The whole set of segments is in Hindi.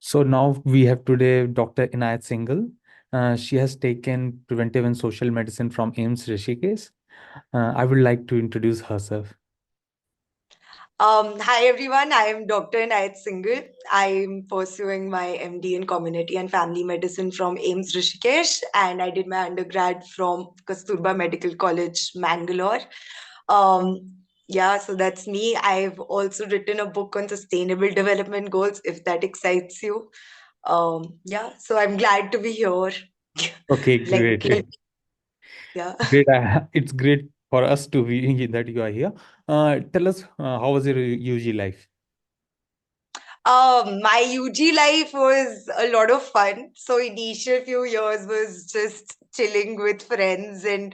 So now we have today Dr. Inayat Singhal. She has taken preventive and social medicine from AIMS Rishikesh. I would like to introduce herself. Hi everyone, I am Dr. Inayat Singhal. I am pursuing my MD in Community and Family Medicine from AIMS Rishikesh, and I did my undergrad from Kasturba Medical College, Mangalore. So that's me. I've also written a book on sustainable development goals, if that excites you. So I'm glad to be here. Okay, like, great. yeah. Great. It's great for us to be that you are here. Tell us, how was your UG life? My UG life was a lot of fun. So initial few years was just chilling with friends, and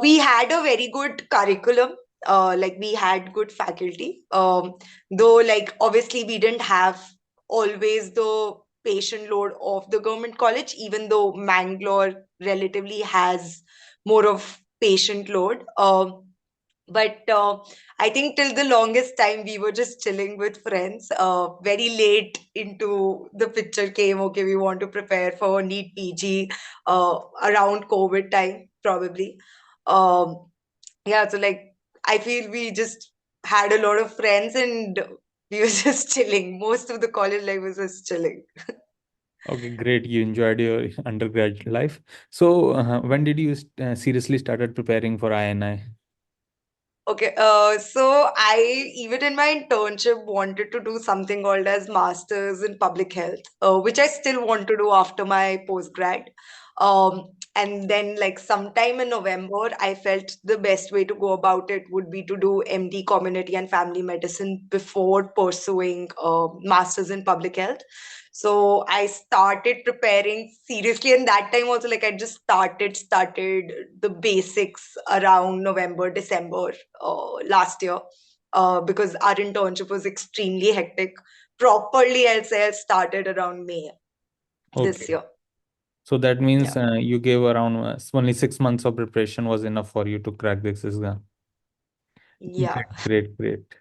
we had a very good curriculum. Like we had good faculty. Though like obviously we didn't have always the patient load of the government college, even though Mangalore relatively has more of patient load. But I think till the longest time we were just chilling with friends. Very late into the picture came, okay, we want to prepare for NEET PG around COVID time, probably. Um, so like I feel we just had a lot of friends and we were just chilling. Most of the college life was just chilling. Okay, great. You enjoyed your undergrad life. So, when did you seriously started preparing for INI? Okay, so I even in my internship wanted to do something called as Masters in Public Health, which I still want to do after my postgrad. And then like sometime in November, I felt the best way to go about it would be to do MD Community and Family Medicine before pursuing Masters in Public Health. So I started preparing seriously, and that time also like I just started the basics around November, December last year, because our internship was extremely hectic. Properly, I'll say I started around May this Okay. year. So that means Yeah. you gave around only 6 months of preparation was enough for you to crack this exam. Yeah. Great, great, great.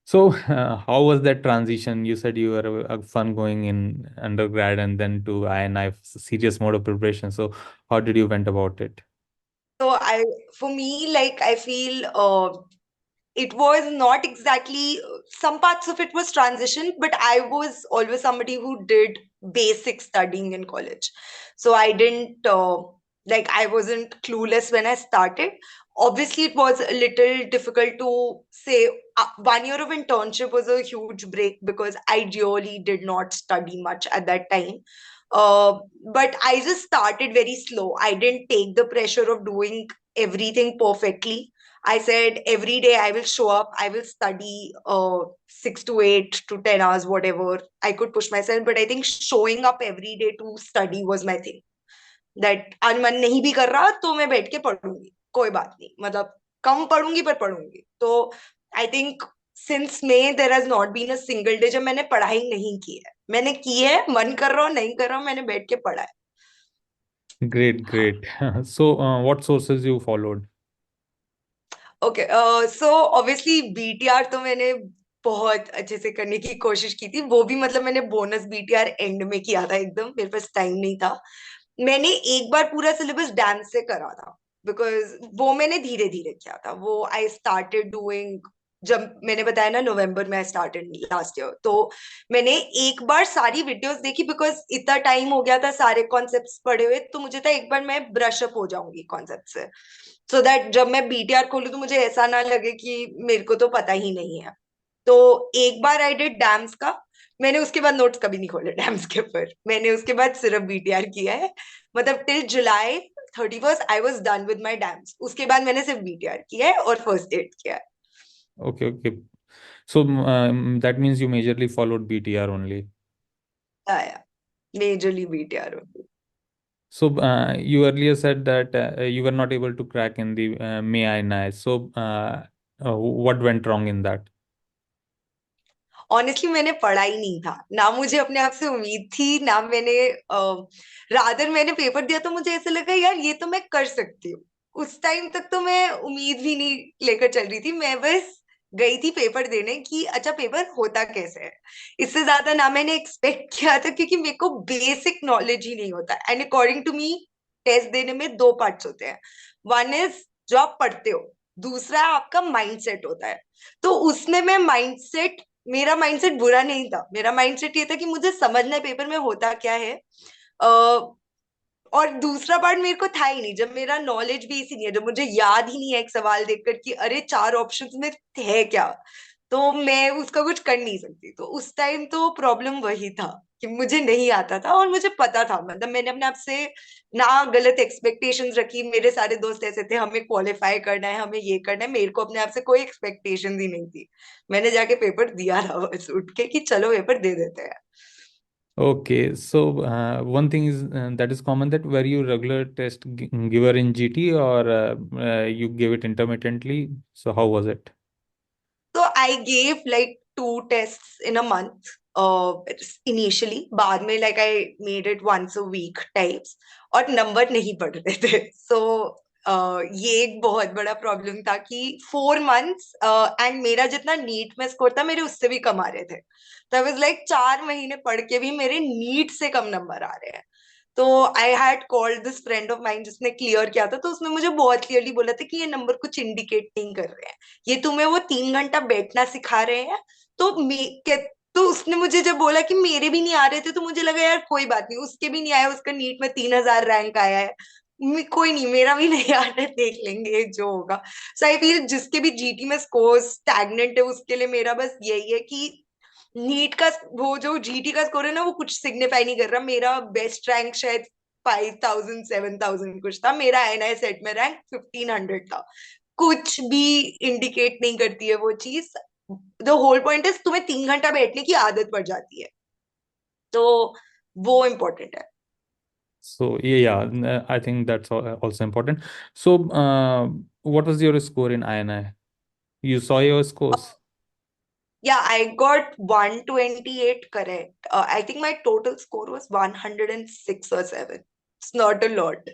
So, how was that transition? You said you were fun going in undergrad and then to INI serious mode of preparation. So, how did you went about it? So for me, like I feel it was not exactly some parts of it was transition, but I was always somebody who did basic studying in college. So I didn't like I wasn't clueless when I started. Obviously it was a little difficult to say. 1 year of internship was a huge break because I really did not study much at that time. uh, but I just started very slow. I didn't take the pressure of doing everything perfectly. I said every day I will show up, I will study 6 to 8 to 10 hours, whatever I could push myself. But I think showing up every day to study was my thing. That आज मन नहीं भी कर रहा तो मैं बैठ के पढ़ूंगी, कोई बात नहीं, मतलब कम पढ़ूंगी पर पढ़ूंगी. तो I think since May there has not been a single day जब मैंने पढ़ाई नहीं की है. मैंने की है, मन कर रहा हो नहीं कर रहा हूं, मैंने बैठ के पढ़ा है. Great, हाँ. great. So, what sources you followed? Okay, so obviously BTR तो मैंने बहुत अच्छे से करने की कोशिश की थी. वो भी मतलब मैंने बोनस बीटीआर एंड में किया था, एकदम मेरे पास टाइम नहीं था. मैंने एक बार पूरा सिलेबस डांस से करा था, बिकॉज वो मैंने धीरे धीरे किया था. वो आई स्टार्टेड डूइंग जब मैंने बताया ना नवंबर में आई स्टार्टेड लास्ट ईयर. तो मैंने एक बार सारी वीडियोस देखी बिकॉज इतना टाइम हो गया था सारे कॉन्सेप्ट्स पढ़े हुए, तो मुझे था एक बार मैं ब्रश अप हो जाऊंगी कॉन्सेप्ट से, सो दैट जब मैं बीटीआर खोलूं तो मुझे ऐसा ना लगे कि मेरे को तो पता ही नहीं है. तो एक बार आई डिड डैम्स का. मैंने उसके बाद नोट्स कभी नहीं खोले डैम्स के ऊपर. मैंने उसके बाद सिर्फ बीटीआर किया है. मतलब till July 31st I was done with my dams. उसके बाद मैंने सिर्फ बीटीआर किया है और फर्स्ट एड किया है. Okay, okay. So, that means you majorly followed BTR only. आया majorly BTR. So, you earlier said that you were not able to crack in the May INI. So, what went wrong in that? Honestly मैंने पढ़ा ही नहीं था ना, मुझे अपने आप से उम्मीद थी ना. मैंने रादर मैंने पेपर दिया तो मुझे ऐसा लगा यार ये तो मैं कर सकती हूँ. उस टाइम तक तो मैं उम्मीद भी नहीं लेकर चल रही थी. मैं बस गई थी पेपर देने कि अच्छा पेपर होता कैसे है। इससे ज्यादा ना मैंने एक्सपेक्ट किया था, क्योंकि मेरे को बेसिक नॉलेज ही नहीं होता। And according to me test देने में दो पार्ट्स होते हैं। वन इज जो आप पढ़ते हो, दूसरा आपका माइंडसेट होता है। तो उसमें मैं माइंडसेट मेरा माइंडसेट बुरा नहीं था। मेरा माइंडसेट ये था कि मुझे समझना है पेपर में होता क्या है। और दूसरा पार्ट मेरे को था ही नहीं, जब मेरा नॉलेज भी इसी नहीं है, जब मुझे याद ही नहीं है एक सवाल देखकर कि अरे चार ऑप्शंस में है क्या, तो मैं उसका कुछ कर नहीं सकती। तो उस टाइम तो प्रॉब्लम वही था कि मुझे नहीं आता था, और मुझे पता था, मतलब मैंने अपने आप से ना गलत एक्सपेक्टेशंस रखी। मेरे सारे दोस्त ऐसे थे, हमें क्वालिफाई करना है, हमें ये करना है, मेरे को अपने आप से कोई एक्सपेक्टेशंस ही नहीं थी। मैंने जाके पेपर दिया था बस उठ के कि चलो पेपर दे देते हैं। Okay, so one thing is that is common, that were you regular test giver in GT, or you gave it intermittently? So how was it? So I gave like two tests in a month. Initially, बाद में like I made it once a week types, और नंबर नहीं बढ़ रहे थे। So ये एक बहुत बड़ा प्रॉब्लम था कि 4 months एंड मेरा जितना नीट में स्कोर था मेरे उससे भी कम आ रहे थे। तो आई वाज लाइक 4 महीने पढ़ के भी मेरे नीट से कम नंबर आ रहे हैं। तो I had called this friend of mine जिसने क्लियर किया था, तो उसने मुझे बहुत क्लियरली बोला था कि ये नंबर कुछ इंडिकेट नहीं कर रहे हैं, ये तुम्हें वो 3 घंटा बैठना सिखा रहे हैं। तो तो उसने मुझे जब बोला कि मेरे भी नहीं आ रहे थे, तो मुझे लगा यार कोई बात नहीं, उसके भी नहीं आया, उसका नीट में 3,000 रैंक आया है, कोई नहीं, मेरा भी नहीं आ रहा है, देख लेंगे जो होगा। सो आई फील जिसके भी जीटी में स्कोर स्टैग्नेंट है उसके लिए मेरा बस यही है कि नीट का वो जो जीटी का स्कोर है ना वो कुछ सिग्निफाई नहीं कर रहा। मेरा बेस्ट रैंक शायद 5,000 7,000 कुछ था, मेरा एनआई सेट में रैंक 1,500 था। कुछ भी इंडिकेट नहीं करती है वो चीज। द होल पॉइंट इज तुम्हें 3 घंटा बैठने की आदत पड़ जाती है, तो वो इम्पोर्टेंट है। So yeah, I think that's also important. So what was your score in INI? You saw your scores. या I got 128 correct. I think my total score was 106 or 7. It's not a lot.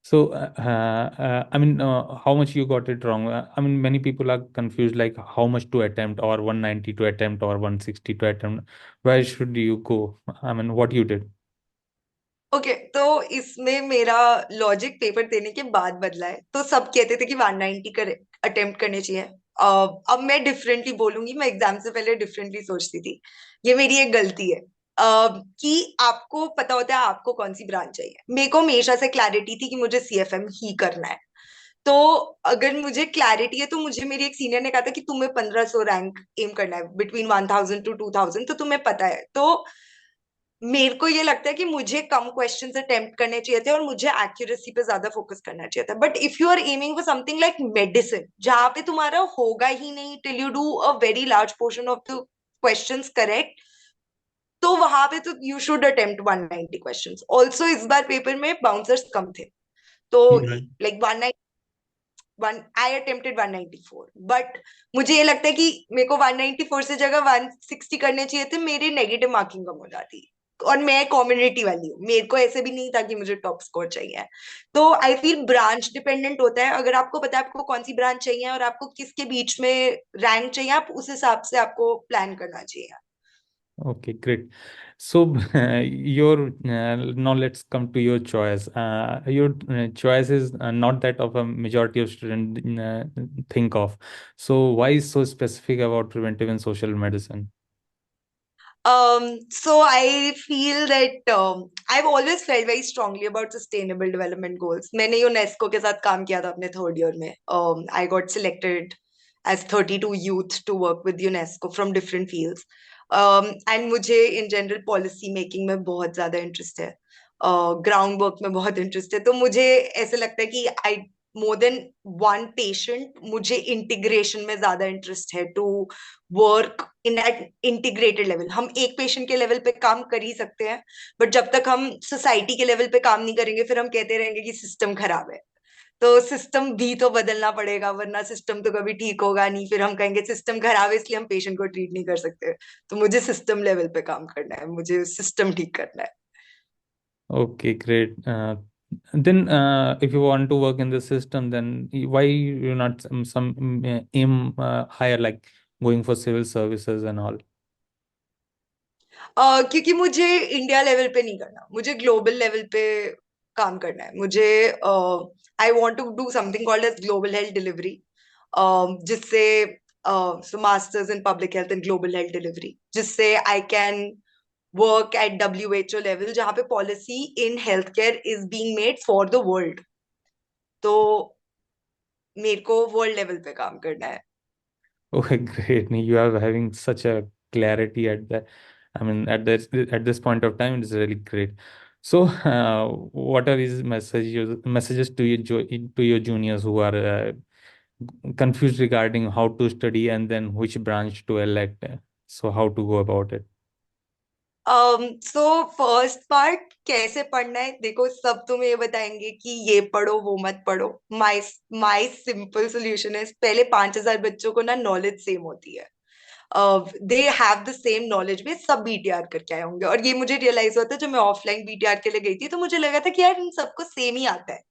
So, I mean, how much you got it wrong? I mean, many people are confused, like how much to attempt, or 190 to attempt, or 160 to attempt. Where should you go? I mean, what you did? Okay तो इसमें मेरा लॉजिक पेपर देने के बाद बदला है। तो सब कहते थे कि 190 कर अटेम्प्ट करने चाहिए। अब मैं डिफरेंटली बोलूंगी, मैं एग्जाम से पहले डिफरेंटली सोचती थी। ये मेरी एक गलती है। कि आपको पता होता है आपको कौन सी ब्रांच चाहिए। मेरे को हमेशा से क्लैरिटी थी कि मुझे सीएफएम ही करना है। तो अगर मुझे क्लैरिटी है, तो मुझे मेरी एक सीनियर ने कहा था कि तुम्हें 1,500 रैंक एम करना है, बिटवीन 1,000 to 2,000, तो तुम्हें पता है। तो मेरे को ये लगता है कि मुझे कम क्वेश्चंस अटेम्प्ट करने चाहिए थे और मुझे एक्यूरेसी पे ज्यादा फोकस करना चाहिए था। But if you are aiming for something like medicine, जहां पे तुम्हारा होगा ही नहीं till you do a very large portion of the questions correct, तो वहां पे तो you should attempt 190 questions. Also इस बार पेपर में बाउंसर्स कम थे, तो Right. Like 1 I attempted 194। बट मुझे ये लगता है कि मेरे को 194 से जगह 160 करने चाहिए थे, मेरी नेगेटिव मार्किंग कम हो जाती। और मैं कम्युनिटी वाली हूँ, मेरे को ऐसे भी नहीं था कि मुझे टॉप स्कोर चाहिए। तो आई फील ब्रांच डिपेंडेंट होता है। अगर आपको पता है आपको कौन सी ब्रांच चाहिए और आपको किसके बीच में रैंक चाहिए, आप उस हिसाब से आपको प्लान करना चाहिए। Okay, great. So, your now let's come to your choice. Your choice is not that of a majority of students think of. So, why is so specific about preventive and social medicine? So I feel that I've always felt very strongly about sustainable development goals. मैंने यूनेस्को के साथ काम किया था अपने थर्ड ईयर में। I got selected as 32 youth to work with UNESCO from different fields. And मुझे in general policy making में बहुत ज्यादा इंटरेस्ट है, ग्राउंड वर्क में बहुत इंटरेस्ट है। तो मुझे ऐसे लगता है कि I more than one patient, मुझे इंटीग्रेशन में ज्यादा इंटरेस्ट है, to work in that integrated level. हम एक पेशेंट के लेवल पे काम कर ही सकते हैं, बट जब तक हम सोसाइटी के लेवल पे काम नहीं करेंगे फिर हम कहते रहेंगे कि सिस्टम खराब है। तो सिस्टम भी तो बदलना पड़ेगा, वरना सिस्टम तो कभी ठीक होगा नहीं। फिर हम कहेंगे सिस्टम खराब है इसलिए हम पेशेंट को ट्रीट नहीं कर सकते। तो मुझे सिस्टम लेवल पे काम करना है, मुझे सिस्टम ठीक करना है। Okay, great. Then, if you want to work in the system, then why you not aim higher, like going for civil services and all? क्योंकि मुझे इंडिया लेवल पे नहीं करना, मुझे ग्लोबल लेवल पे काम करना है। मुझे I want to do something called as global health delivery, जिससे so masters in public health and global health delivery, जिससे I can work at WHO level, जहाँ पे policy in health care is being made for the world. तो मेरे को वर्ल्ड लेवल पे काम करना है। Okay, great. You are having such a clarity at that. I mean, at this point of time, it's really great. So, what are his messages to your juniors who are confused regarding how to study and then which branch to elect? So, how to go about it? So first part कैसे पढ़ना है, देखो सब तुम्हें ये बताएंगे कि ये पढ़ो वो मत पढ़ो। माई सिंपल सोल्यूशन है, पहले 5,000 बच्चों को ना नॉलेज सेम होती है। They have the same knowledge में, सब BTR करके आए होंगे। और ये मुझे रियलाइज होता है जब मैं ऑफलाइन BTR के लिए गई थी, तो मुझे लगा था कि यार इन सबको सेम ही आता है।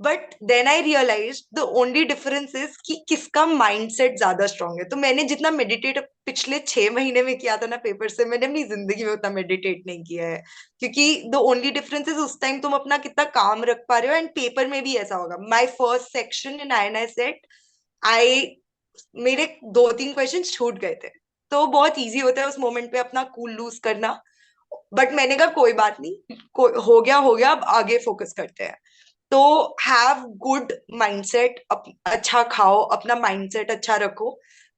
But then I realize the only difference is कि किसका माइंडसेट ज्यादा स्ट्रांग है। तो मैंने जितना मेडिटेट पिछले 6 महीने में किया था ना पेपर से, मैंने अपनी जिंदगी में उतना मेडिटेट नहीं किया है। क्योंकि द ओनली डिफरेंस इज उस टाइम तुम अपना कितना काम रख पा रहे हो, एंड पेपर में भी ऐसा होगा। My first section in INI set, I मेरे 2-3 क्वेश्चन छूट गए थे। तो बहुत इजी होता है उस मोमेंट पे अपना कूल लूज करना। बट मैंने कहा कोई बात नहीं, हो गया, अब आगे फोकस करते हैं। तो हैव गुड माइंडसेट, अच्छा खाओ, अपना माइंडसेट अच्छा रखो।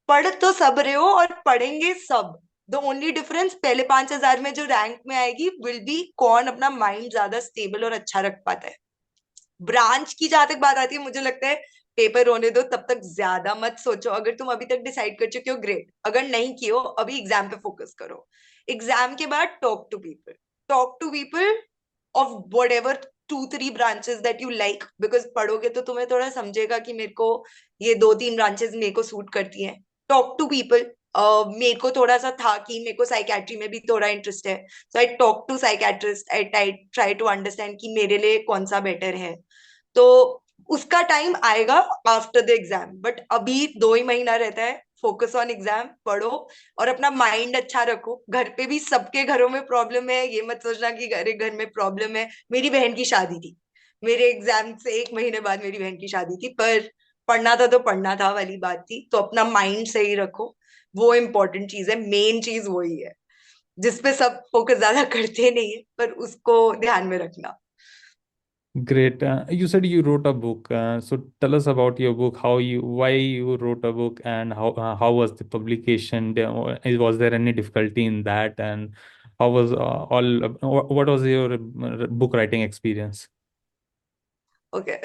पढ़ तो सब रहे हो और पढ़ेंगे सब। द ओनली डिफरेंस पहले 5,000 में जो रैंक में आएगी विल बी कौन अपना माइंड ज्यादा स्टेबल और अच्छा रख पाता है। ब्रांच की जहां तक बात आती है, मुझे लगता है पेपर होने दो, तब तक ज्यादा मत सोचो। अगर तुम अभी तक डिसाइड कर चुके हो ग्रेट, अगर नहीं किए हो अभी एग्जाम पे फोकस करो। एग्जाम के बाद talk to people of whatever 2-3 branches that you like, because पढ़ोगे तो तुम्हें थोड़ा समझेगा कि मेरे को ये 2-3 ब्रांचेस मेरे को सूट करती हैं। Talk to people. मेरे को थोड़ा सा था कि मेरे को साइकेट्री में भी थोड़ा इंटरेस्ट है, so I talk to psychiatrist, I try to understand कि मेरे लिए कौन सा बेटर है। तो उसका टाइम आएगा आफ्टर द एग्जाम, बट अभी 2 ही महीना रहता है। फोकस ऑन एग्जाम, पढ़ो और अपना माइंड अच्छा रखो। घर पे भी सबके घरों में प्रॉब्लम है, ये मत सोचना कि घर घर में प्रॉब्लम है। मेरी बहन की शादी थी, मेरे एग्जाम से 1 महीने बाद मेरी बहन की शादी थी, पर पढ़ना था तो पढ़ना था वाली बात थी। तो अपना माइंड सही रखो, वो इम्पोर्टेंट चीज है, मेन चीज वही है जिसपे सब फोकस ज्यादा करते नहीं है, पर उसको ध्यान में रखना। Great. You said you wrote a book. So tell us about your book, why you wrote a book, and how was the publication? Was there any difficulty in that? And how was what was your book writing experience? Okay,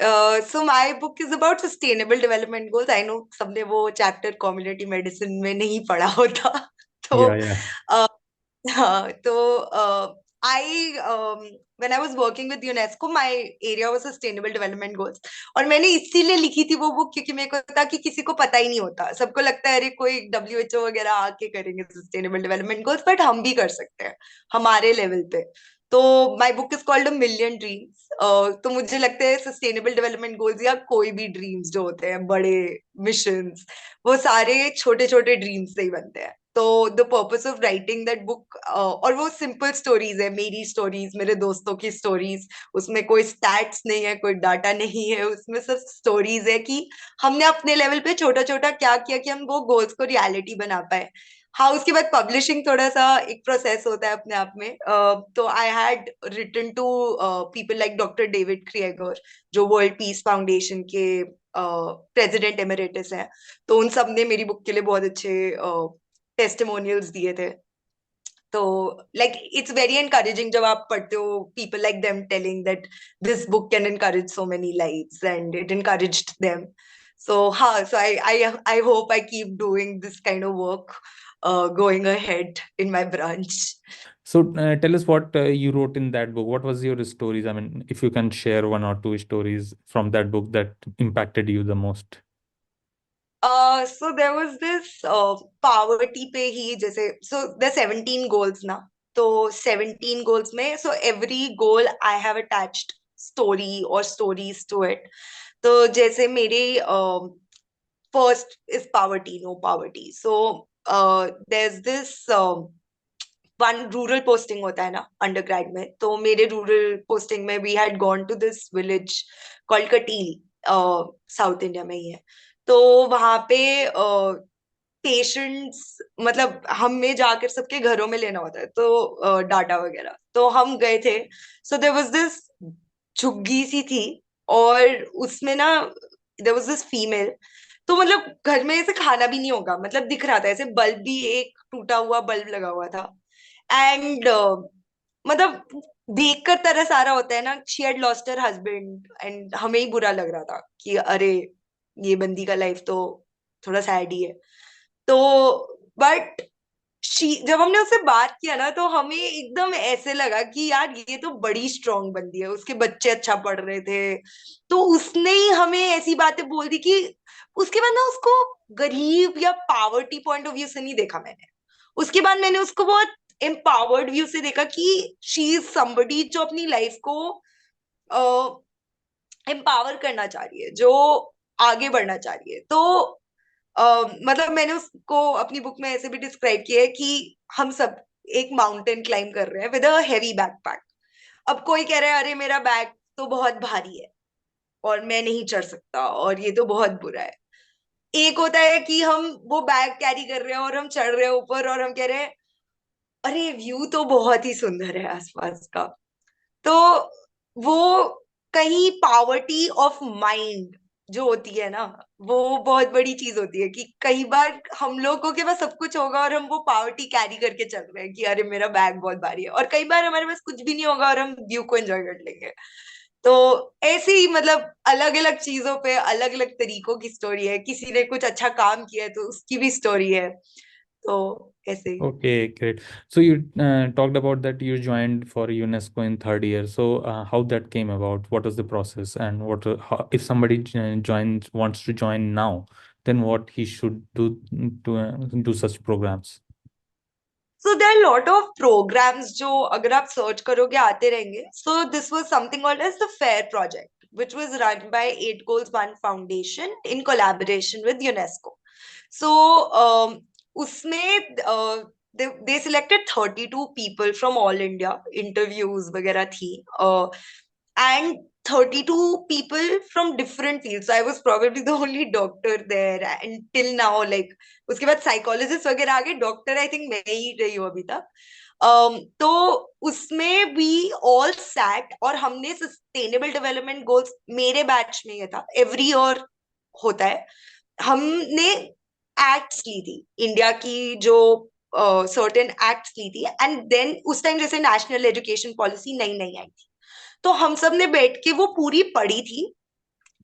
so my book is about sustainable development goals. I know सबने वो चैप्टर कम्युनिटी मेडिसिन में नहीं पढ़ा होता। तो Yeah, yeah. हाँ, तो I when I was working with UNESCO, my area was sustainable development goals. और मैंने इसीलिए लिखी थी वो बुक क्योंकि मेरे को था कि किसी को पता ही नहीं होता, सबको लगता है अरे कोई WHO वगैरह आके करेंगे सस्टेनेबल डेवलपमेंट गोल्स, बट हम भी कर सकते हैं हमारे लेवल पे। तो my book is called a million dreams. तो मुझे लगता है सस्टेनेबल डेवलपमेंट गोल्स या कोई भी ड्रीम्स जो होते हैं बड़े मिशंस, वो सारे छोटे छोटे ड्रीम्स से ही बनते हैं। तो the purpose of writing that book, और वो सिंपल स्टोरीज है, मेरी स्टोरीज, मेरे दोस्तों की स्टोरीज। उसमें कोई स्टैट्स नहीं है, कोई डाटा नहीं है, उसमें सब स्टोरीज है कि हमने अपने लेवल पे छोटा छोटा क्या किया कि हम वो गोल्स को रियलिटी बना पाए। हाँ, उसके बाद पब्लिशिंग थोड़ा सा एक प्रोसेस होता है अपने आप में। तो I had written to people like doctor David Krieger, जो वर्ल्ड पीस फाउंडेशन के प्रेसिडेंट एमरेटस हैं। तो उन सब ने मेरी बुक के लिए बहुत अच्छे टेस्टिमोनियल्स दिए थे। तो लाइक इट्स वेरी एनकरेजिंग जब आप पढ़ते हो people like them telling that this book can encourage so many lives, and it encouraged them. So हाँ, so I hope I keep doing this kind of work going ahead in my branch. So tell us what you wrote in that book. What was your stories? I mean, if you can share one or two stories from that book that impacted you the most. So there was this poverty पे ही, जैसे so the 17 goals ना, तो 17 goals में so every goal I have attached story or stories to it. तो जैसे मेरे first is poverty, no poverty. So there's this one rural posting होता है ना अंडरग्रेड में, तो मेरे रूरल पोस्टिंग में we had gone to this village called Kateel, south India में ही है। तो वहां पे पेशेंट्स मतलब हमें जाकर सबके घरों में लेना होता है, तो डाटा वगैरह, तो हम गए थे। सो देयर वाज दिस झुग्गी सी थी, और उसमें ना देयर वाज दिस फीमेल। तो मतलब घर में ऐसे खाना भी नहीं होगा, मतलब दिख रहा था ऐसे, बल्ब भी एक टूटा हुआ बल्ब लगा हुआ था। एंड मतलब देखकर तरस आ रहा होता है ना, she had lost her husband, and हमें ही बुरा लग रहा था कि अरे ये बंदी का लाइफ तो थोड़ा सैड ही है। तो बट शी, जब हमने उससे बात किया ना, तो हमें एकदम ऐसे लगा कि यार ये तो बड़ी स्ट्रांग बंदी है, उसके बच्चे अच्छा पढ़ रहे थे। तो उसने ही हमें ऐसी बातें बोल दी कि उसके बाद ना उसको गरीब या पावर्टी पॉइंट ऑफ व्यू से नहीं देखा मैंने। उसके बाद मैंने उसको बहुत एम्पावर्ड व्यू से देखा कि शी इज समबडी जो अपनी लाइफ को एम्पावर करना चाह रही है, जो आगे बढ़ना चाह रही है। तो मतलब मैंने उसको अपनी बुक में ऐसे भी डिस्क्राइब किया है कि हम सब एक माउंटेन क्लाइम कर रहे हैं विद अ हैवी बैकपैक। अब कोई कह रहा है अरे मेरा बैग तो बहुत भारी है और मैं नहीं चढ़ सकता और ये तो बहुत बुरा है। एक होता है कि हम वो बैग कैरी कर रहे हैं और हम चढ़ रहे हैं ऊपर और हम कह रहे हैं अरे व्यू तो बहुत ही सुंदर है आसपास का। तो वो कहीं पावर्टी ऑफ माइंड जो होती है ना, वो बहुत बड़ी चीज होती है कि कई बार हम लोगों के पास सब कुछ होगा और हम वो पावर्टी कैरी करके चल रहे हैं कि अरे मेरा बैग बहुत भारी है, और कई बार हमारे पास कुछ भी नहीं होगा और हम व्यू को एंजॉय कर लेंगे। तो ऐसे ही मतलब अलग अलग चीजों पे अलग अलग तरीकों की स्टोरी है, किसी ने कुछ अच्छा काम किया है तो उसकी भी स्टोरी है। तो ऐसे ही। Okay, great. So you talked about that you joined for UNESCO in third year. So how that came about? What was the process? And how, if somebody joins wants to join now, then what he should do to do such programs? So there are lot of programs जो अगर आप सर्च करोगे आते रहेंगे। So this was something called as the fair project which was run by eight goals one foundation in collaboration with UNESCO. So उसमें they selected 32 people from all India, interviews वगैरह थी, and 32 people from different fields. So I was probably the only doctor there until now, like उसके बाद साइकोलॉजिस्ट वगैरह आ गए, डॉक्टर आई थिंक मैं ही रही हूँ अभी तक। तो उसमें वी ऑल सैट और हमने सस्टेनेबल डेवलपमेंट गोल्स, मेरे बैच में ये था, एवरी ईयर होता है, हमने एक्ट्स ली थी इंडिया की, जो सर्टेन एक्ट्स ली थी। एंड देन उस टाइम जैसे नेशनल एजुकेशन पॉलिसी नई नई आई थी, तो हम सब ने बैठ के वो पूरी पढ़ी थी।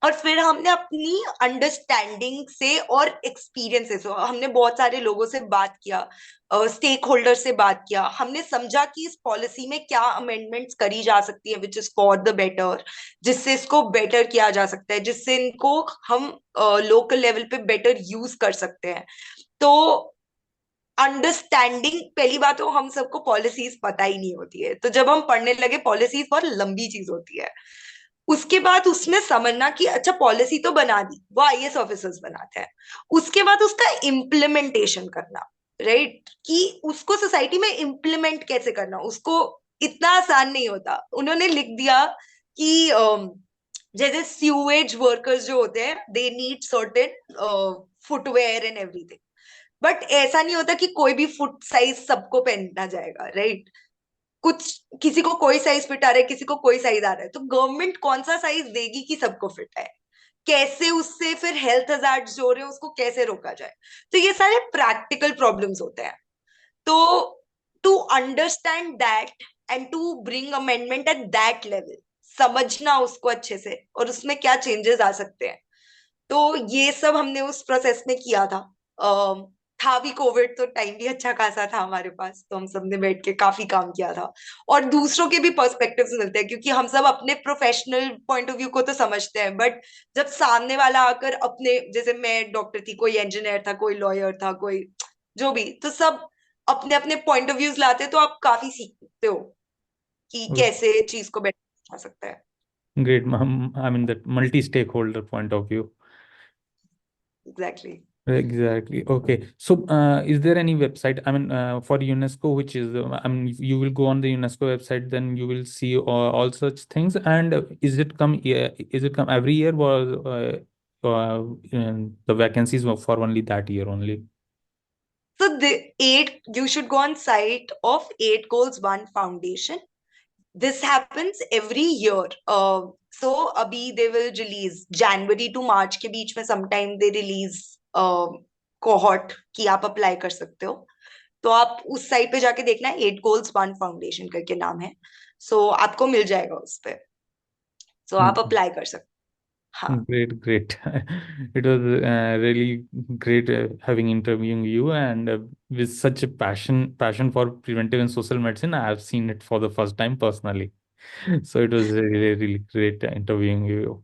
और फिर हमने अपनी अंडरस्टैंडिंग से और एक्सपीरियंसेस से हमने बहुत सारे लोगों से बात किया, स्टेक होल्डर से बात किया, हमने समझा कि इस पॉलिसी में क्या अमेंडमेंट्स करी जा सकती है which is for the better, जिससे इसको बेटर किया जा सकता है, जिससे इनको हम लोकल लेवल पे बेटर यूज कर सकते हैं। तो अंडरस्टैंडिंग, पहली बात तो हम सबको पॉलिसीज पता ही नहीं होती है, तो जब हम पढ़ने लगे पॉलिसीज बहुत लंबी चीज होती है। उसके बाद उसमें समझना कि अच्छा पॉलिसी तो बना दी, वो आईएएस ऑफिसर्स बनाते हैं। उसके बाद उसका इम्प्लीमेंटेशन करना, राइट, कि उसको सोसाइटी में इम्प्लीमेंट कैसे करना, उसको इतना आसान नहीं होता। उन्होंने लिख दिया कि जैसे सीवेज वर्कर्स जो होते हैं they need certain footwear and everything, but ऐसा नहीं होता कि कोई भी फुट साइज सबको पहनना जाएगा, राइट। कुछ किसी को कोई साइज फिट आ रहा है, किसी को कोई साइज आ रहा है, तो गवर्नमेंट कौन सा साइज देगी कि सबको फिट है, कैसे उससे फिर हेल्थ हजार्ड जो हो रहे हैं उसको कैसे रोका जाए। तो ये सारे प्रैक्टिकल प्रॉब्लम्स होते हैं। तो to understand that and to bring amendment at that level, समझना उसको अच्छे से और उसमें क्या चेंजेस आ सकते हैं, तो ये सब हमने उस प्रोसेस में किया था। था भी कोविड, तो टाइम भी अच्छा खासा था हमारे पास, तो हम सब ने बैठ के काफी काम किया था। और दूसरों के भी पर्सपेक्टिव्स मिलते हैं, क्योंकि हम सब अपने प्रोफेशनल पॉइंट ऑफ व्यू को तो समझते हैं, बट जब सामने वाला आकर अपने, जैसे मैं डॉक्टर थी, कोई इंजीनियर था, कोई लॉयर था, कोई जो भी, तो सब अपने अपने पॉइंट ऑफ व्यूज लाते हैं, तो आप काफी सीखते हो कि कैसे चीज को बेटर हो सकता है। Great. I mean, that multi-stakeholder point of view. Exactly. Exactly. Okay. So, is there any website? I mean, for UNESCO, which is, I mean, you will go on the UNESCO website, then you will see all such things. And is it come? Is it come every year, or the vacancies were for only that year only? So you should go on site of Eight Goals One Foundation. This happens every year. So अभी they will release January to March के बीच में sometime they release cohort कि आप apply कर सकते हो. तो आप उस साइट पे जाके देखना, एट गोल्स वन फाउंडेशन करके नाम है. सो आपको मिल जाएगा उस पे. सो आप अप्लाई कर सकते. हाँ. Great, great. It was really great having interviewing you, and with such a passion for preventive and social medicine. I have seen it for the first time personally. So it was really, really great interviewing you.